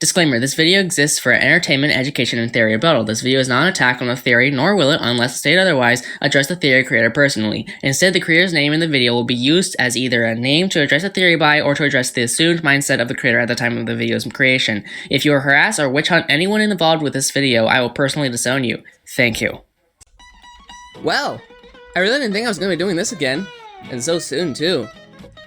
Disclaimer, this video exists for entertainment, education, and theory rebuttal. This video is not an attack on the theory, nor will it, unless stated otherwise, address the theory creator personally. Instead, the creator's name in the video will be used as either a name to address the theory by, or to address the assumed mindset of the creator at the time of the video's creation. If you harass or witch hunt anyone involved with this video, I will personally disown you. Thank you. Well, I really didn't think I was going to be doing this again. And so soon, too.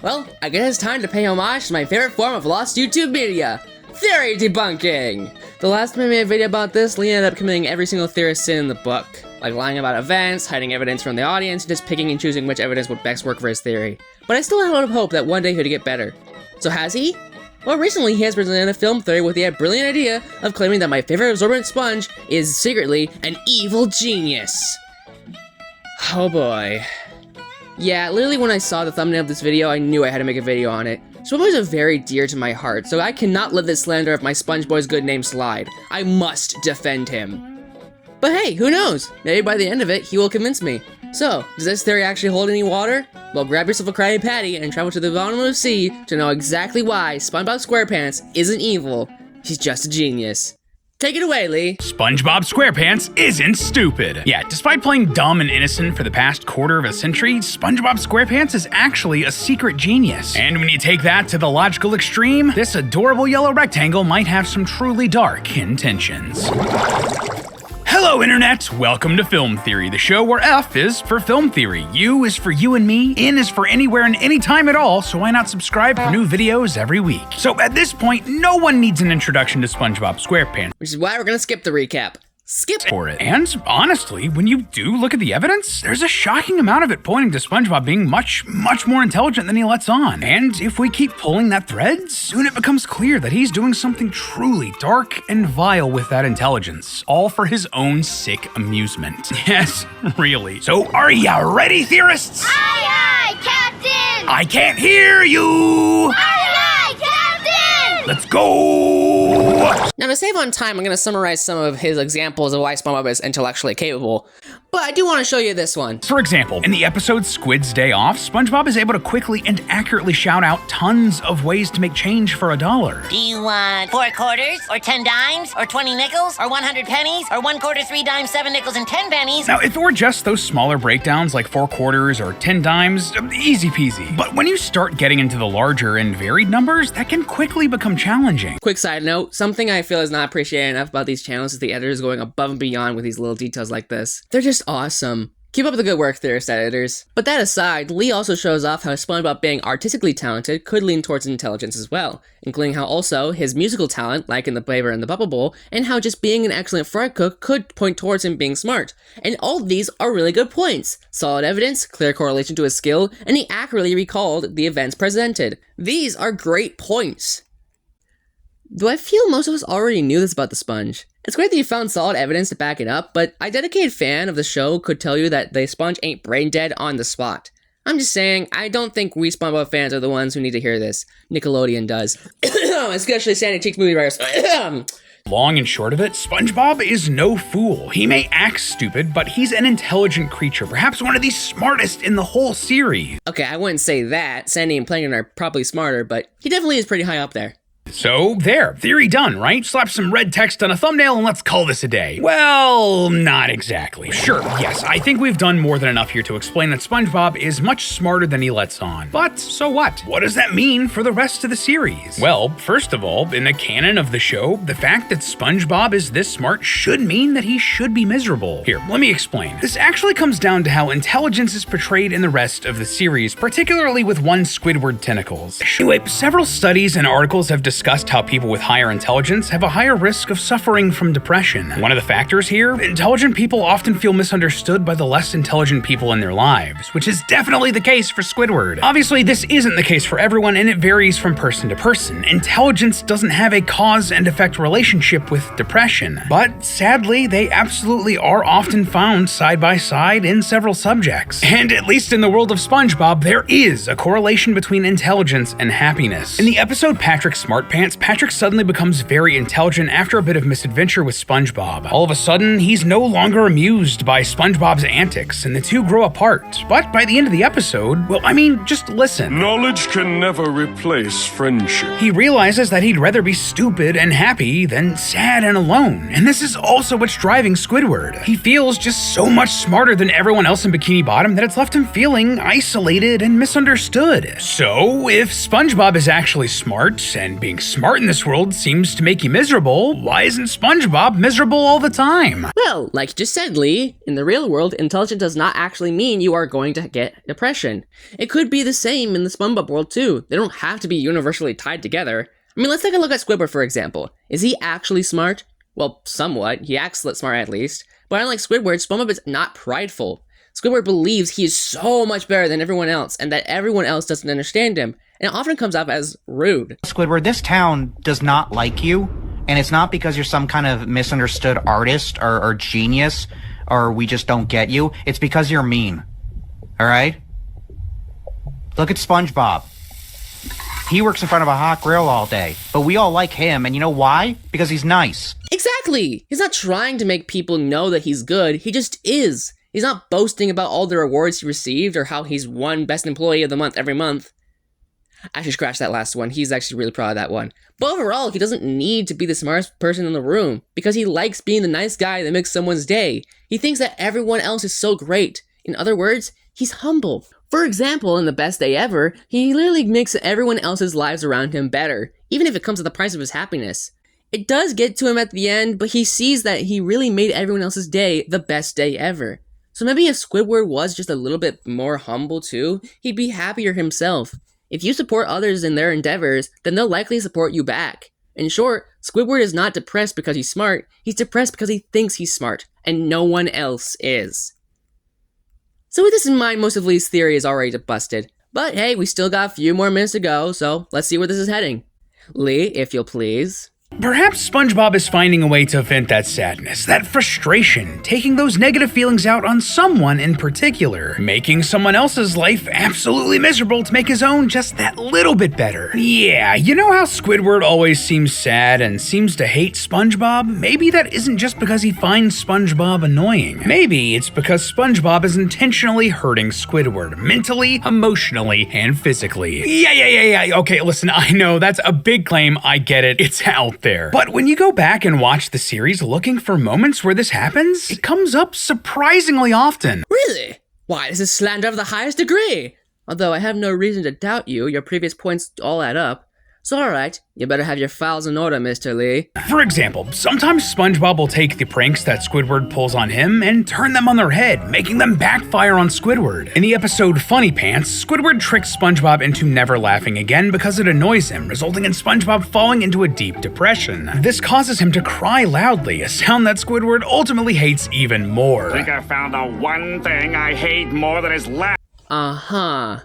Well, I guess it's time to pay homage to my favorite form of lost YouTube media. Theory debunking! The last time I made a video about this, Lee ended up committing every single theorist sin in the book. Like lying about events, hiding evidence from the audience, and just picking and choosing which evidence would best work for his theory. But I still had a lot of hope that one day he would get better. So has he? Well, recently he has presented a film theory with the brilliant idea of claiming that my favorite absorbent sponge is secretly an evil genius. Oh boy. Yeah, literally when I saw the thumbnail of this video, I knew I had to make a video on it. SpongeBob is very dear to my heart, so I cannot let this slander of my SpongeBoy's good name slide. I must defend him. But hey, who knows? Maybe by the end of it, he will convince me. So, does this theory actually hold any water? Well, grab yourself a Krabby Patty and travel to the bottom of the sea to know exactly why SpongeBob SquarePants isn't evil. He's just a genius. Take it away, Lee. SpongeBob SquarePants isn't stupid. Yeah, despite playing dumb and innocent for the past quarter of a century, SpongeBob SquarePants is actually a secret genius. And when you take that to the logical extreme, this adorable yellow rectangle might have some truly dark intentions. Hello, Internet! Welcome to Film Theory, the show where F is for film theory, U is for you and me, N is for anywhere and anytime at all, so why not subscribe for new videos every week? So at this point, no one needs an introduction to SpongeBob SquarePants. Which is why we're gonna skip the recap. Skip for it. And honestly, when you do look at the evidence, there's a shocking amount of it pointing to SpongeBob being much more intelligent than he lets on. And if we keep pulling that thread, soon it becomes clear that he's doing something truly dark and vile with that intelligence, all for his own sick amusement. Yes, really. So are ya ready, theorists? Aye, aye, Captain! I can't hear you! Aye, aye, Captain! Let's go! Now, to save on time, I'm going to summarize some of his examples of why SpongeBob is intellectually capable, but I do want to show you this one. For example, in the episode Squid's Day Off, SpongeBob is able to quickly and accurately shout out tons of ways to make change for $1. Do you want 4 quarters, or 10 dimes, or 20 nickels, or 100 pennies, or 1 quarter, 3 dimes, 7 nickels, and 10 pennies? Now, if it were just those smaller breakdowns like 4 quarters or 10 dimes, easy peasy. But when you start getting into the larger and varied numbers, that can quickly become challenging. Quick side note, something I feel is not appreciated enough about these channels is the editors going above and beyond with these little details like this. They're just awesome. Keep up the good work, theorist editors. But that aside, Lee also shows off how SpongeBob being artistically talented could lean towards intelligence as well, including how also his musical talent, like in The Flavor in the Bubble Bowl, and how just being an excellent fry cook could point towards him being smart. And all of these are really good points. Solid evidence, clear correlation to his skill, and he accurately recalled the events presented. These are great points. Do I feel most of us already knew this about the sponge? It's great that you found solid evidence to back it up, but a dedicated fan of the show could tell you that the sponge ain't brain dead on the spot. I'm just saying, I don't think we SpongeBob fans are the ones who need to hear this. Nickelodeon does. Especially Sandy Cheeks movie writers. Long and short of it, SpongeBob is no fool. He may act stupid, but he's an intelligent creature, perhaps one of the smartest in the whole series. Okay, I wouldn't say that. Sandy and Plankton are probably smarter, but he definitely is pretty high up there. So there, theory done, right? Slap some red text on a thumbnail and let's call this a day. Well, not exactly. Sure, yes, I think we've done more than enough here to explain that SpongeBob is much smarter than he lets on. But so what? What does that mean for the rest of the series? Well, first of all, in the canon of the show, the fact that SpongeBob is this smart should mean that he should be miserable. Here, let me explain. This actually comes down to how intelligence is portrayed in the rest of the series, particularly with one Squidward tentacles. Anyway, several studies and articles have discussed how people with higher intelligence have a higher risk of suffering from depression. One of the factors here, intelligent people often feel misunderstood by the less intelligent people in their lives, which is definitely the case for Squidward. Obviously, this isn't the case for everyone, and it varies from person to person. Intelligence doesn't have a cause and effect relationship with depression, but sadly, they absolutely are often found side by side in several subjects. And at least in the world of SpongeBob, there is a correlation between intelligence and happiness. In the episode Patrick Smart short pants, Patrick suddenly becomes very intelligent after a bit of misadventure with SpongeBob. All of a sudden, he's no longer amused by SpongeBob's antics, and the two grow apart. But by the end of the episode, well, I mean, just listen. Knowledge can never replace friendship. He realizes that he'd rather be stupid and happy than sad and alone. And this is also what's driving Squidward. He feels just so much smarter than everyone else in Bikini Bottom that it's left him feeling isolated and misunderstood. So, if SpongeBob is actually smart, and being smart in this world seems to make you miserable, why isn't SpongeBob miserable all the time? Well, like you just said, Lee, in the real world, intelligence does not actually mean you are going to get depression. It could be the same in the SpongeBob world too. They don't have to be universally tied together. I mean, let's take a look at Squidward, for example. Is he actually smart? Well, somewhat. He acts smart at least. But unlike Squidward, SpongeBob is not prideful. Squidward believes he is so much better than everyone else and that everyone else doesn't understand him, and it often comes off as rude. Squidward, this town does not like you, and it's not because you're some kind of misunderstood artist or genius, or we just don't get you. It's because you're mean. Alright? Look at SpongeBob. He works in front of a hot grill all day, but we all like him, and you know why? Because he's nice. Exactly! He's not trying to make people know that he's good, he just is. He's not boasting about all the rewards he received or how he's won Best Employee of the Month every month. Actually, scratch that last one. He's actually really proud of that one. But overall, he doesn't need to be the smartest person in the room because he likes being the nice guy that makes someone's day. He thinks that everyone else is so great. In other words, he's humble. For example, in The Best Day Ever, he literally makes everyone else's lives around him better, even if it comes at the price of his happiness. It does get to him at the end, but he sees that he really made everyone else's day the best day ever. So maybe if Squidward was just a little bit more humble too, he'd be happier himself. If you support others in their endeavors, then they'll likely support you back. In short, Squidward is not depressed because he's smart, he's depressed because he thinks he's smart, and no one else is. So with this in mind, most of Lee's theory is already busted. But hey, we still got a few more minutes to go, so let's see where this is heading. Lee, if you'll please. Perhaps SpongeBob is finding a way to vent that sadness, that frustration, taking those negative feelings out on someone in particular, making someone else's life absolutely miserable to make his own just that little bit better. Yeah, you know how Squidward always seems sad and seems to hate SpongeBob? Maybe that isn't just because he finds SpongeBob annoying. Maybe it's because SpongeBob is intentionally hurting Squidward, mentally, emotionally, and physically. Yeah, okay, listen, I know, that's a big claim, I get it, it's out there. But when you go back and watch the series looking for moments where this happens, it comes up surprisingly often. Really? Why, this is slander of the highest degree! Although I have no reason to doubt you, your previous points all add up. So alright, you better have your files in order, Mr. Lee. For example, sometimes SpongeBob will take the pranks that Squidward pulls on him and turn them on their head, making them backfire on Squidward. In the episode Funny Pants, Squidward tricks SpongeBob into never laughing again because it annoys him, resulting in SpongeBob falling into a deep depression. This causes him to cry loudly, a sound that Squidward ultimately hates even more. I think I found the one thing I hate more than his laugh. Uh-huh.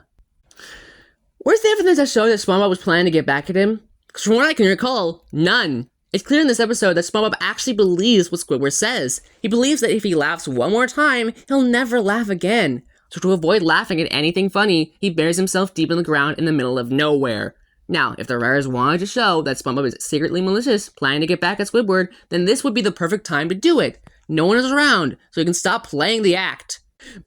Where's the evidence that showed that SpongeBob was planning to get back at him? Because from what I can recall, none. It's clear in this episode that SpongeBob actually believes what Squidward says. He believes that if he laughs one more time, he'll never laugh again. So to avoid laughing at anything funny, he buries himself deep in the ground in the middle of nowhere. Now, if the writers wanted to show that SpongeBob is secretly malicious, planning to get back at Squidward, then this would be the perfect time to do it. No one is around, so he can stop playing the act.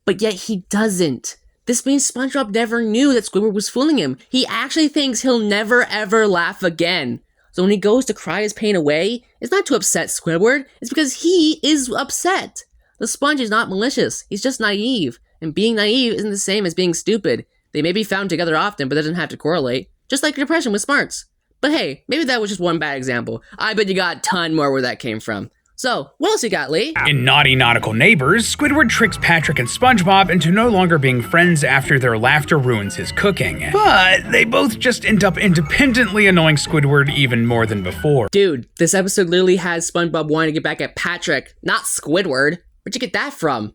But yet he doesn't. This means SpongeBob never knew that Squidward was fooling him. He actually thinks he'll never ever laugh again. So when he goes to cry his pain away, it's not to upset Squidward, it's because he is upset. The sponge is not malicious, he's just naive. And being naive isn't the same as being stupid. They may be found together often, but that doesn't have to correlate. Just like depression with smarts. But hey, maybe that was just one bad example. I bet you got a ton more where that came from. So, what else you got, Lee? In Naughty Nautical Neighbors, Squidward tricks Patrick and SpongeBob into no longer being friends after their laughter ruins his cooking. But they both just end up independently annoying Squidward even more than before. Dude, this episode literally has SpongeBob wanting to get back at Patrick, not Squidward. Where'd you get that from?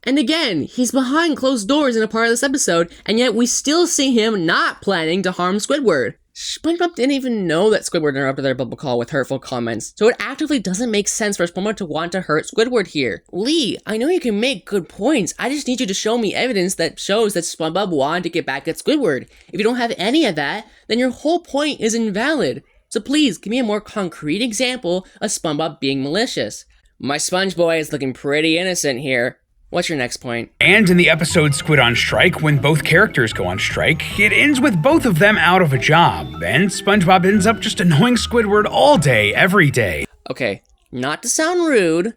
And again, he's behind closed doors in a part of this episode, and yet we still see him not planning to harm Squidward. SpongeBob didn't even know that Squidward interrupted their bubble call with hurtful comments, so it actively doesn't make sense for SpongeBob to want to hurt Squidward here. Lee, I know you can make good points, I just need you to show me evidence that shows that SpongeBob wanted to get back at Squidward. If you don't have any of that, then your whole point is invalid. So please, give me a more concrete example of SpongeBob being malicious. My Sponge Boy is looking pretty innocent here. What's your next point? And in the episode Squid on Strike, when both characters go on strike, it ends with both of them out of a job, and SpongeBob ends up just annoying Squidward all day, every day. Okay, not to sound rude,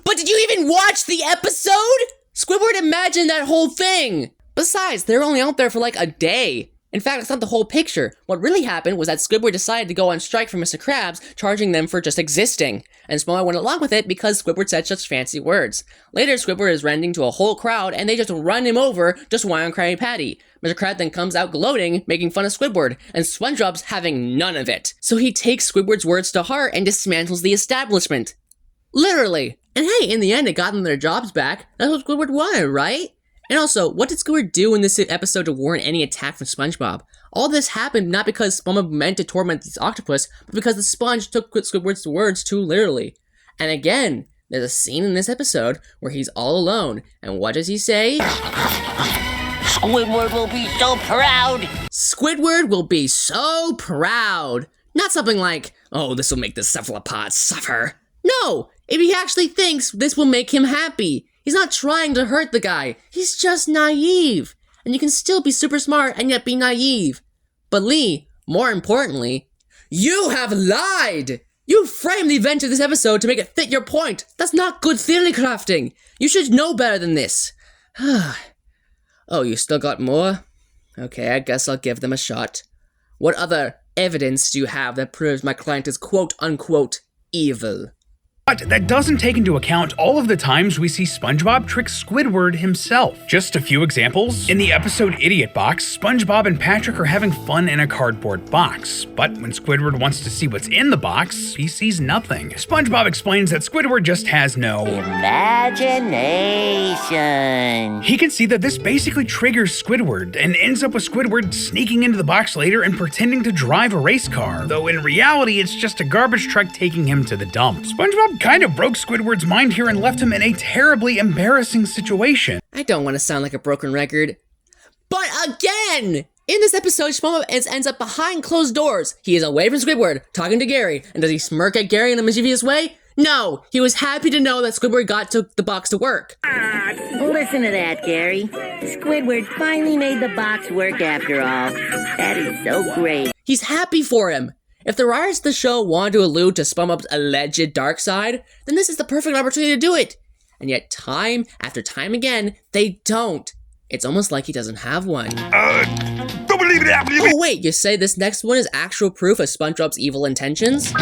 but did you even watch the episode? Squidward imagined that whole thing! Besides, they were only out there for like a day. In fact, it's not the whole picture. What really happened was that Squidward decided to go on strike for Mr. Krabs, charging them for just existing. And SpongeBob went along with it because Squidward said such fancy words. Later, Squidward is ranting to a whole crowd, and they just run him over, just whine on Krabby Patty. Mr. Krabs then comes out gloating, making fun of Squidward, and SpongeBob's having none of it. So he takes Squidward's words to heart and dismantles the establishment. Literally. And hey, in the end, it got them their jobs back. That's what Squidward wanted, right? And also, what did Squidward do in this episode to warrant any attack from SpongeBob? All this happened not because SpongeBob meant to torment this octopus, but because the sponge took Squidward's words too literally. And again, there's a scene in this episode where he's all alone, and what does he say? Squidward will be so proud. Squidward will be so proud. Not something like, oh, this will make the cephalopod suffer. No, if he actually thinks this will make him happy. He's not trying to hurt the guy. He's just naive. And you can still be super smart and yet be naive. But Lee, more importantly, you have lied! You framed the event of this episode to make it fit your point. That's not good theory crafting. You should know better than this. Oh, you still got more? Okay, I guess I'll give them a shot. What other evidence do you have that proves my client is quote-unquote evil? But that doesn't take into account all of the times we see SpongeBob trick Squidward himself. Just a few examples. In the episode Idiot Box, SpongeBob and Patrick are having fun in a cardboard box. But when Squidward wants to see what's in the box, he sees nothing. SpongeBob explains that Squidward just has no imagination. He can see that this basically triggers Squidward and ends up with Squidward sneaking into the box later and pretending to drive a race car, though in reality it's just a garbage truck taking him to the dump. SpongeBob kind of broke Squidward's mind here and left him in a terribly embarrassing situation. I don't want to sound like a broken record. But again! In this episode, SpongeBob ends up behind closed doors. He is away from Squidward, talking to Gary. And does he smirk at Gary in a mischievous way? No! He was happy to know that Squidward got the box to work. Listen to that, Gary. Squidward finally made the box work after all. That is so great. He's happy for him. If the writers of the show wanted to allude to SpongeBob's alleged dark side, then this is the perfect opportunity to do it. And yet time after time again, they don't. It's almost like he doesn't have one. Don't believe it, Oh wait, you say this next one is actual proof of SpongeBob's evil intentions?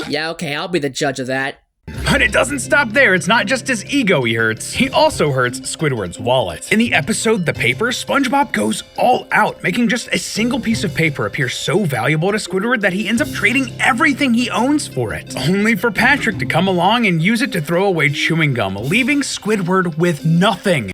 Yeah, okay, I'll be the judge of that. But it doesn't stop there. It's not just his ego he hurts. He also hurts Squidward's wallet. In the episode The Paper, SpongeBob goes all out, making just a single piece of paper appear so valuable to Squidward that he ends up trading everything he owns for it. Only for Patrick to come along and use it to throw away chewing gum, leaving Squidward with nothing.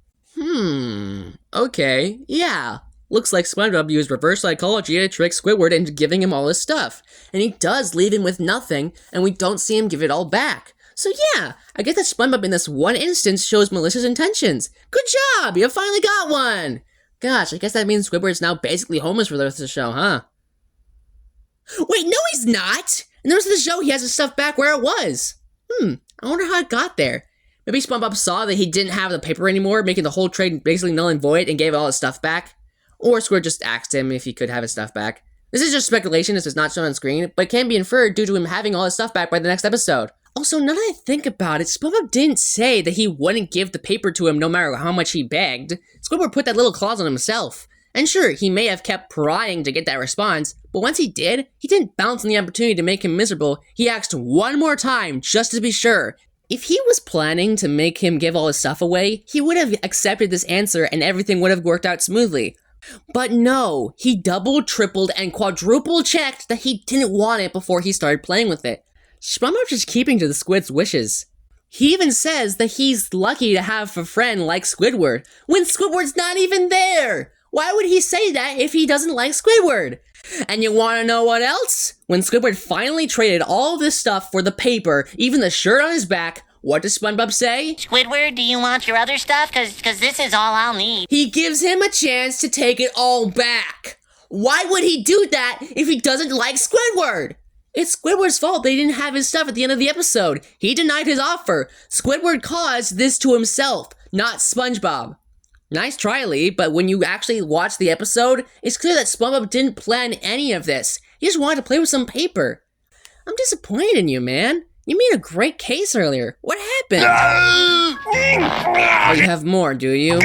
Okay, yeah. Looks like SpongeBob used reverse psychology to trick Squidward into giving him all his stuff. And he does leave him with nothing, and we don't see him give it all back. So yeah, I guess that SpongeBob in this one instance shows malicious intentions. Good job, you finally got one! Gosh, I guess that means Squidward's now basically homeless for the rest of the show, huh? Wait, no he's not! In the rest of the show, he has his stuff back where it was. I wonder how it got there. Maybe SpongeBob saw that he didn't have the paper anymore, making the whole trade basically null and void, and gave all his stuff back. Or Squidward just asked him if he could have his stuff back. This is just speculation, this is not shown on screen, but can be inferred due to him having all his stuff back by the next episode. Also, now that I think about it, SpongeBob didn't say that he wouldn't give the paper to him no matter how much he begged. Squidward put that little clause on himself. And sure, he may have kept prying to get that response, but once he didn't bounce on the opportunity to make him miserable. He asked one more time just to be sure. If he was planning to make him give all his stuff away, he would have accepted this answer and everything would have worked out smoothly. But no, he doubled, tripled, and quadruple checked that he didn't want it before he started playing with it. SpongeBob's just keeping to the Squid's wishes. He even says that he's lucky to have a friend like Squidward, when Squidward's not even there! Why would he say that if he doesn't like Squidward? And you wanna know what else? When Squidward finally traded all of this stuff for the paper, even the shirt on his back, what does SpongeBob say? Squidward, do you want your other stuff? Cause this is all I'll need. He gives him a chance to take it all back. Why would he do that if he doesn't like Squidward? It's Squidward's fault they didn't have his stuff at the end of the episode. He denied his offer. Squidward caused this to himself, not SpongeBob. Nice try, Lee, but when you actually watch the episode, it's clear that SpongeBob didn't plan any of this. He just wanted to play with some paper. I'm disappointed in you, man. You made a great case earlier. What happened? Oh, you have more, do you?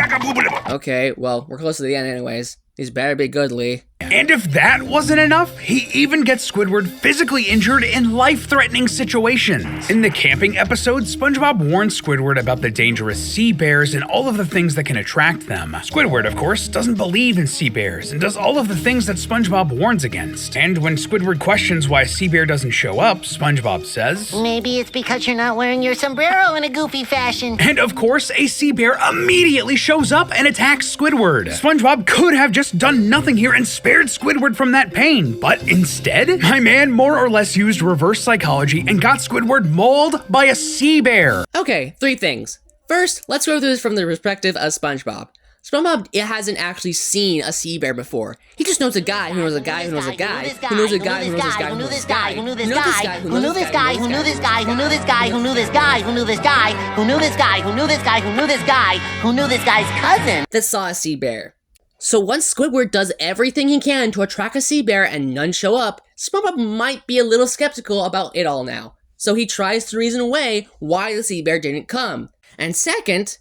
Okay, well, we're close to the end anyways. These better be good, Lee. And if that wasn't enough, he even gets Squidward physically injured in life-threatening situations. In the camping episode, SpongeBob warns Squidward about the dangerous sea bears and all of the things that can attract them. Squidward, of course, doesn't believe in sea bears and does all of the things that SpongeBob warns against. And when Squidward questions why a sea bear doesn't show up, SpongeBob says, Maybe it's because you're not wearing your sombrero in a goofy fashion. and of course, a sea bear immediately shows up and attacks Squidward. SpongeBob could have just done nothing here and spared Squidward from that pain, but instead, my man more or less used reverse psychology and got Squidward mauled by a sea bear. Okay, 3 things. First, let's go through this from the perspective of SpongeBob. SpongeBob hasn't actually seen a sea bear before. He just knows a guy who knows a guy who knows a guy who knows a guy who knows this guy who knows this guy who knew this guy who knew this guy who knew this guy who knew this guy who knew this guy who knew this guy who knew this guy who knew this guy who knew this guy who knew this guy's cousin that saw a sea bear. So once Squidward does everything he can to attract a sea bear and none show up, SpongeBob might be a little skeptical about it all now. So he tries to reason away why the sea bear didn't come. And second,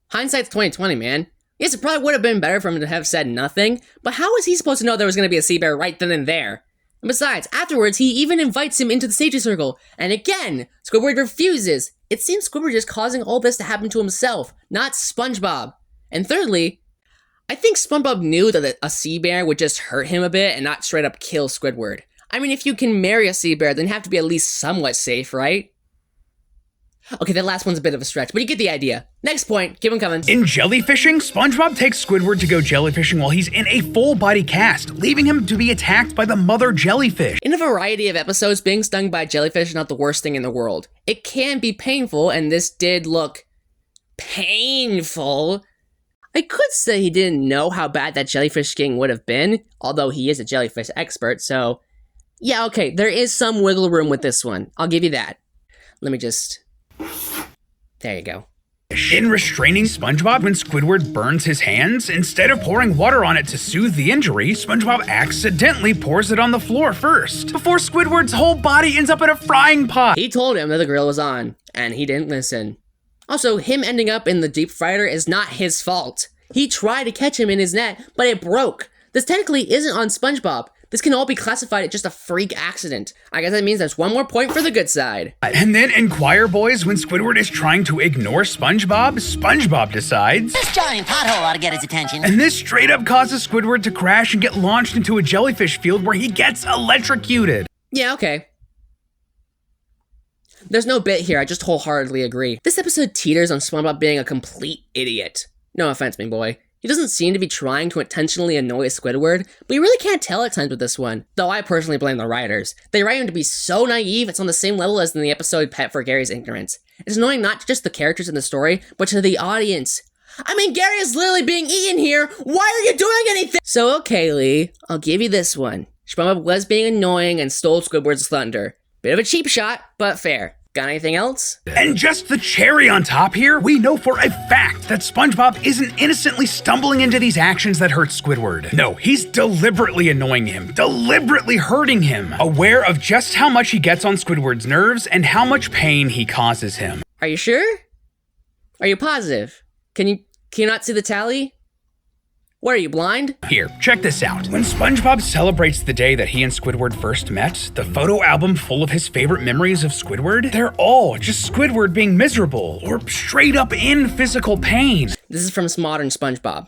hindsight's 20/20, man. Yes, it probably would have been better for him to have said nothing, but how was he supposed to know there was going to be a sea bear right then and there? And besides, afterwards, he even invites him into the safety circle, and again, Squidward refuses. It seems Squidward is causing all this to happen to himself, not SpongeBob. And thirdly, I think SpongeBob knew that a sea bear would just hurt him a bit and not straight up kill Squidward. I mean, if you can marry a sea bear, then you have to be at least somewhat safe, right? Okay, that last one's a bit of a stretch, but you get the idea. Next point, keep on coming. In jellyfishing, SpongeBob takes Squidward to go jellyfishing while he's in a full-body cast, leaving him to be attacked by the mother jellyfish. In a variety of episodes, being stung by a jellyfish is not the worst thing in the world. It can be painful, and this did look painful. I could say he didn't know how bad that jellyfish sting would have been, although he is a jellyfish expert, so yeah, okay, there is some wiggle room with this one. I'll give you that. Let me just... There you go. In restraining SpongeBob when Squidward burns his hands, instead of pouring water on it to soothe the injury, SpongeBob accidentally pours it on the floor first, before Squidward's whole body ends up in a frying pot. He told him that the grill was on, and he didn't listen. Also, him ending up in the deep fryer is not his fault. He tried to catch him in his net, but it broke. This technically isn't on SpongeBob. This can all be classified as just a freak accident. I guess that means there's one more point for the good side. And then in Choir Boys, when Squidward is trying to ignore SpongeBob, SpongeBob decides, This giant pothole ought to get his attention. and this straight up causes Squidward to crash and get launched into a jellyfish field where he gets electrocuted. Yeah, okay. There's no bit here, I just wholeheartedly agree. This episode teeters on SpongeBob being a complete idiot. No offense, me boy. He doesn't seem to be trying to intentionally annoy Squidward, but you really can't tell at times with this one, though I personally blame the writers. They write him to be so naive, it's on the same level as in the episode Pet for Gary's Ignorance. It's annoying not to just the characters in the story, but to the audience. I mean, Gary is literally being eaten here, why are you doing anything? So okay, Lee, I'll give you this one. SpongeBob was being annoying and stole Squidward's thunder. Bit of a cheap shot, but fair. Got anything else? And just the cherry on top here, we know for a fact that SpongeBob isn't innocently stumbling into these actions that hurt Squidward. No, he's deliberately annoying him, deliberately hurting him, aware of just how much he gets on Squidward's nerves and how much pain he causes him. Are you sure? Are you positive? Can you not see the tally? What are you, blind? Here, check this out. When SpongeBob celebrates the day that he and Squidward first met, the photo album full of his favorite memories of Squidward, they're all just Squidward being miserable or straight up in physical pain. This is from modern SpongeBob.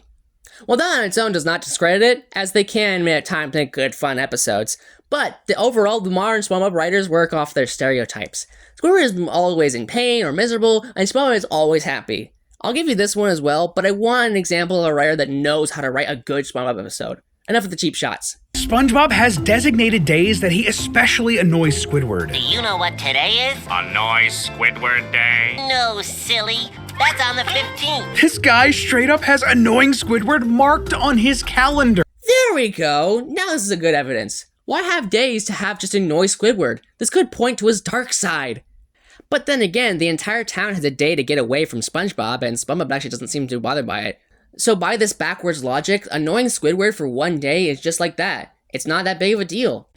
Well, that on its own does not discredit it, as they can at times make good, fun episodes. But the modern SpongeBob writers work off their stereotypes. Squidward is always in pain or miserable, and SpongeBob is always happy. I'll give you this one as well, but I want an example of a writer that knows how to write a good SpongeBob episode. Enough of the cheap shots. SpongeBob has designated days that he especially annoys Squidward. Do you know what today is? Annoy Squidward Day. No, silly. That's on the 15th. This guy straight up has annoying Squidward marked on his calendar. There we go. Now this is a good evidence. Why have days to have just annoy Squidward? This could point to his dark side. But then again, the entire town has a day to get away from SpongeBob, and SpongeBob actually doesn't seem too bothered by it. So by this backwards logic, annoying Squidward for one day is just like that. It's not that big of a deal.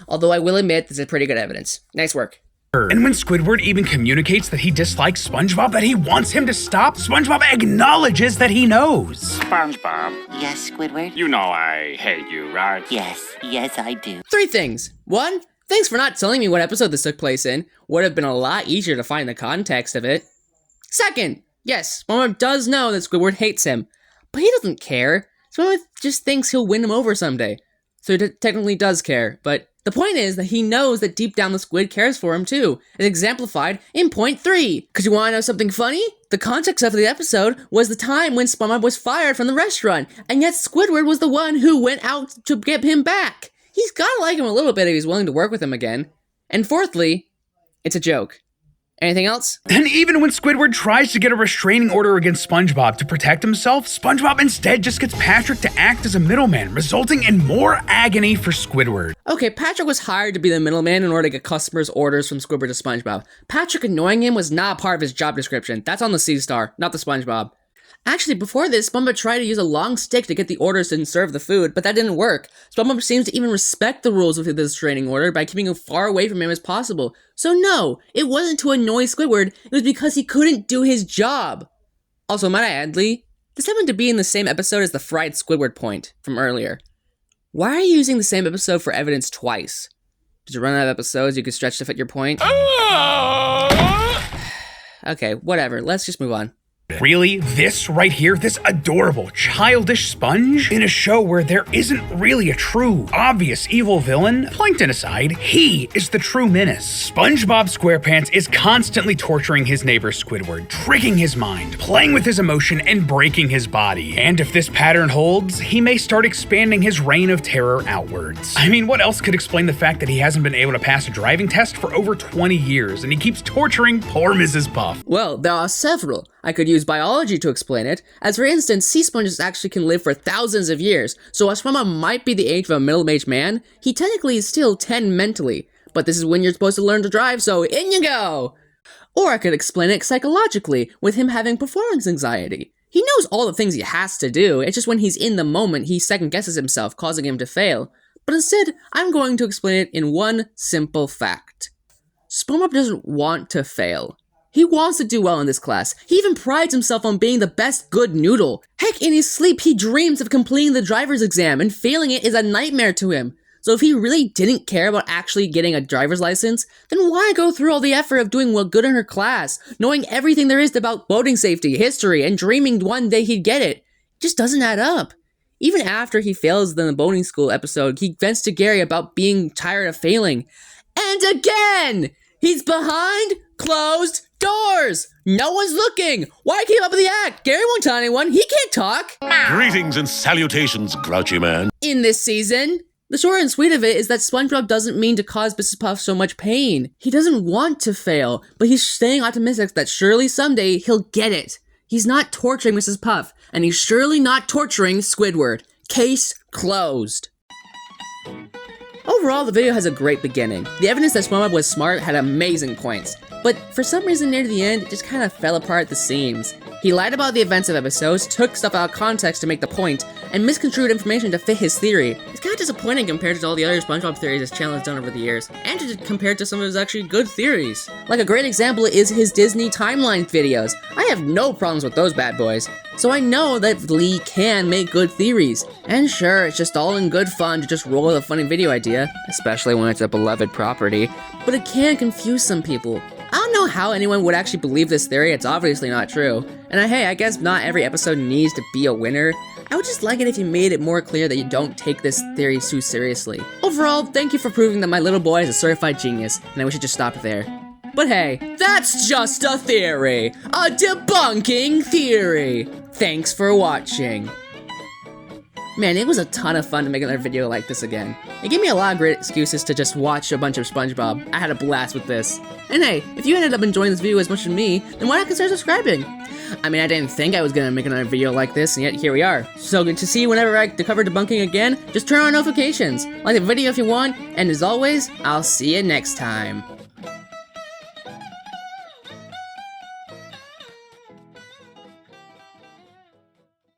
Although I will admit, this is pretty good evidence. Nice work. And when Squidward even communicates that he dislikes SpongeBob, that he wants him to stop, SpongeBob acknowledges that he knows. SpongeBob, Yes, Squidward? you know I hate you, right? Yes, I do. 3 things. 1, thanks for not telling me what episode this took place in. Would have been a lot easier to find the context of it. 2nd, yes, SpongeBob does know that Squidward hates him, but he doesn't care. SpongeBob just thinks he'll win him over someday. So he technically does care, but the point is that he knows that deep down the squid cares for him too, as exemplified in point 3. Cause you wanna know something funny? The context of the episode was the time when SpongeBob was fired from the restaurant, and yet Squidward was the one who went out to get him back. He's gotta like him a little bit if he's willing to work with him again. And 4thly, it's a joke. Anything else? And even when Squidward tries to get a restraining order against SpongeBob to protect himself, SpongeBob instead just gets Patrick to act as a middleman, resulting in more agony for Squidward. Okay, Patrick was hired to be the middleman in order to get customers' orders from Squidward to SpongeBob. Patrick annoying him was not part of his job description. That's on the Sea Star, not the SpongeBob. Actually, before this, SpongeBob tried to use a long stick to get the orders and serve the food, but that didn't work. SpongeBob seems to even respect the rules of this restraining order by keeping him far away from him as possible. So no, it wasn't to annoy Squidward, it was because he couldn't do his job. Also, might I add, Lee, this happened to be in the same episode as the fried Squidward point from earlier. Why are you using the same episode for evidence twice? Did you run out of episodes you could stretch to fit your point? Okay, whatever, let's just move on. Really? This right here? This adorable, childish sponge? In a show where there isn't really a true, obvious evil villain? Plankton aside, he is the true menace. SpongeBob SquarePants is constantly torturing his neighbor Squidward, tricking his mind, playing with his emotion, and breaking his body. And if this pattern holds, he may start expanding his reign of terror outwards. I mean, what else could explain the fact that he hasn't been able to pass a driving test for over 20 years, and he keeps torturing poor Mrs. Puff? Well, there are several. I could use biology to explain it, as for instance, sea sponges actually can live for thousands of years, so while SpongeBob might be the age of a middle-aged man, he technically is still 10 mentally. But this is when you're supposed to learn to drive, so in you go! Or I could explain it psychologically, with him having performance anxiety. He knows all the things he has to do, it's just when he's in the moment he second-guesses himself, causing him to fail. But instead, I'm going to explain it in one simple fact. SpongeBob doesn't want to fail. He wants to do well in this class. He even prides himself on being the best good noodle. Heck, in his sleep, he dreams of completing the driver's exam, and failing it is a nightmare to him. So if he really didn't care about actually getting a driver's license, then why go through all the effort of doing well good in her class, knowing everything there is about boating safety, history, and dreaming one day he'd get it? It just doesn't add up. Even after he fails in the boating school episode, he vents to Gary about being tired of failing. And again! He's behind closed doors! No one's looking! Why keep up with the act? Gary won't tell anyone. He can't talk! Greetings and salutations, grouchy man. In this season, the short and sweet of it is that SpongeBob doesn't mean to cause Mrs. Puff so much pain. He doesn't want to fail, but he's staying optimistic that surely someday he'll get it. He's not torturing Mrs. Puff, and he's surely not torturing Squidward. Case closed. Overall, the video has a great beginning. The evidence that SpongeBob was smart had amazing points, but for some reason near the end, it just kind of fell apart at the seams. He lied about the events of episodes, took stuff out of context to make the point, and misconstrued information to fit his theory. It's kind of disappointing compared to all the other SpongeBob theories his channel has done over the years, and compared to some of his actually good theories. Like a great example is his Disney timeline videos. I have no problems with those bad boys. So I know that Lee can make good theories. And sure, it's just all in good fun to just roll with a funny video idea, especially when it's a beloved property, but it can confuse some people. I don't know how anyone would actually believe this theory, it's obviously not true. And hey, I guess not every episode needs to be a winner. I would just like it if you made it more clear that you don't take this theory too seriously. Overall, thank you for proving that my little boy is a certified genius, and I wish it just stopped there. But hey, that's just a theory! A debunking theory! Thanks for watching. Man, it was a ton of fun to make another video like this again. It gave me a lot of great excuses to just watch a bunch of SpongeBob. I had a blast with this. And hey, if you ended up enjoying this video as much as me, then why not consider subscribing? I mean, I didn't think I was gonna make another video like this, and yet here we are. So to see whenever I cover debunking again, just turn on notifications. Like the video if you want, and as always, I'll see you next time.